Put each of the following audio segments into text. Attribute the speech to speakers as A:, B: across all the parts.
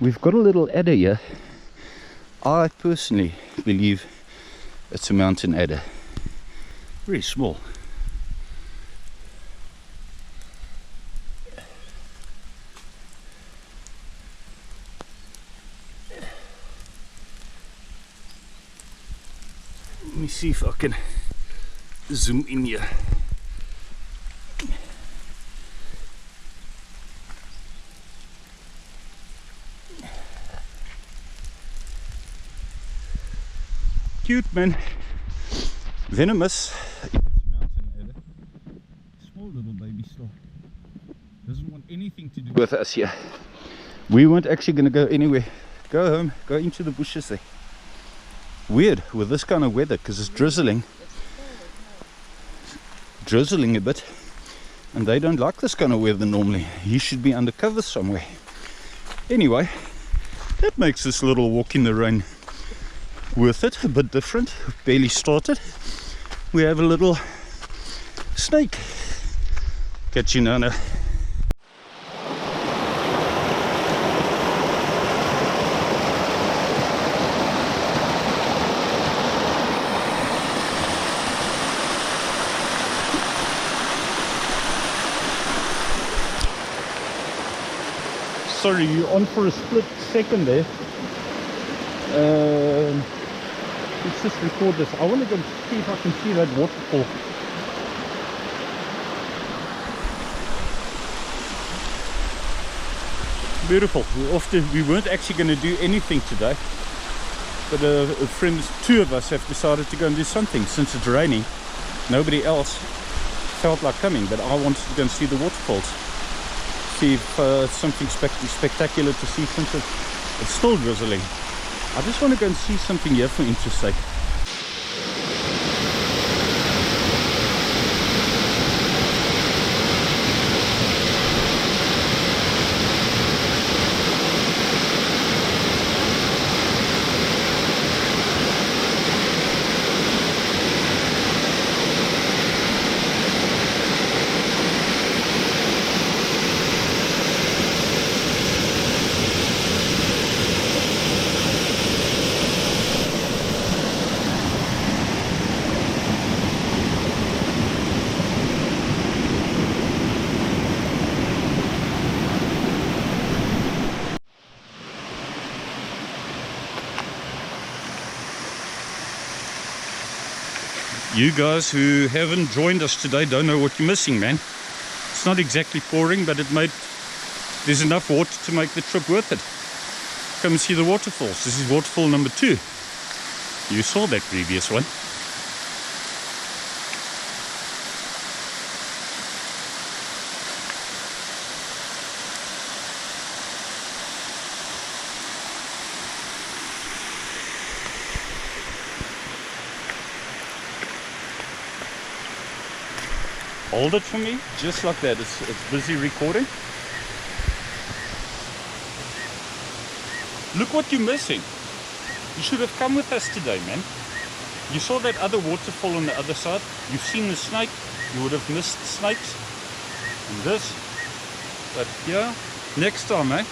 A: we've got a little adder here. I personally believe it's a mountain adder. Very small. Let me see if I can zoom in here. Cute, man. Venomous. It's a mountain adder. Small little baby still. Doesn't want anything to do with us here. We weren't actually going to go anywhere. Go home. Go into the bushes there. Weird with this kind of weather because it's drizzling. Drizzling a bit. And they don't like this kind of weather normally. He should be undercover somewhere. Anyway, that makes this little walk in the rain worth it. A bit different. Barely started. We have a little snake. Catch you, Nana. Sorry, you're on for a split second there. Let's just record this. I want to go see if I can see that waterfall. Beautiful. We weren't actually going to do anything today, but friends, two of us have decided to go and do something since it's raining. Nobody else felt like coming, but I wanted to go and see the waterfalls. See if something spectacular to see since it's still drizzling. I just want to go and see something here for interest's sake. You guys who haven't joined us today don't know what you're missing, man. It's not exactly pouring, but there's enough water to make the trip worth it. Come and see the waterfalls. This is waterfall number 2. You saw that previous one. Hold it for me, just like that. It's busy recording. Look what you're missing. You should have come with us today, man. You saw that other waterfall on the other side. You've seen the snake. You would have missed snakes. And this. But yeah, next time, eh?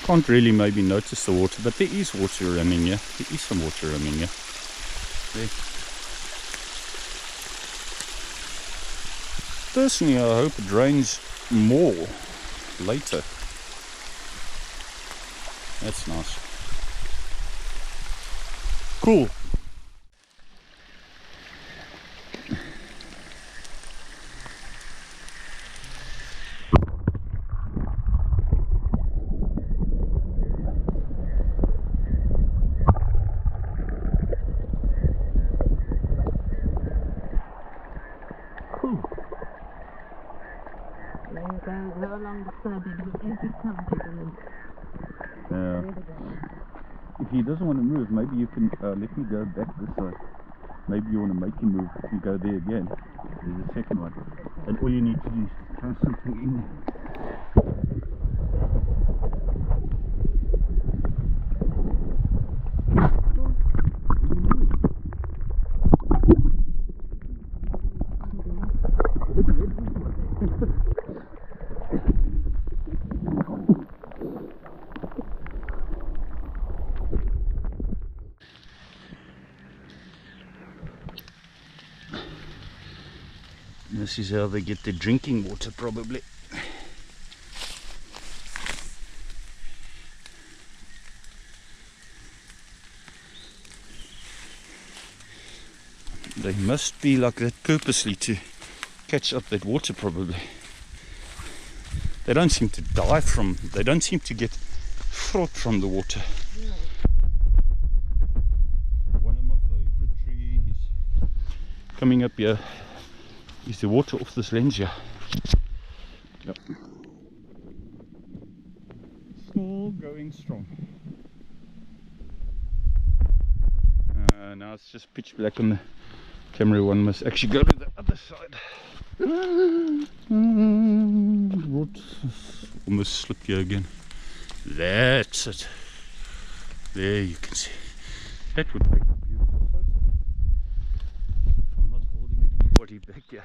A: Can't really maybe notice the water, but there is water running here. There is some water running here. There. Personally, I hope it rains more later. That's nice. Cool. If he doesn't want to move, maybe you can let me go back this way. Maybe you want to make him move if you go there again. There's a second one. And all you need to do is throw something in there. Look, This is how they get their drinking water, probably. They must be like that purposely to catch up that water, probably. They don't seem to die from, they don't seem to get fraught from the water. One of my favorite trees coming up here is the water off this lens here. Yep. Still going strong. Now it's just pitch black on the camera. One must actually go to the other side. Almost slipped here again. That's it. There you can see. That would make a beautiful photo. I'm not holding anybody back here.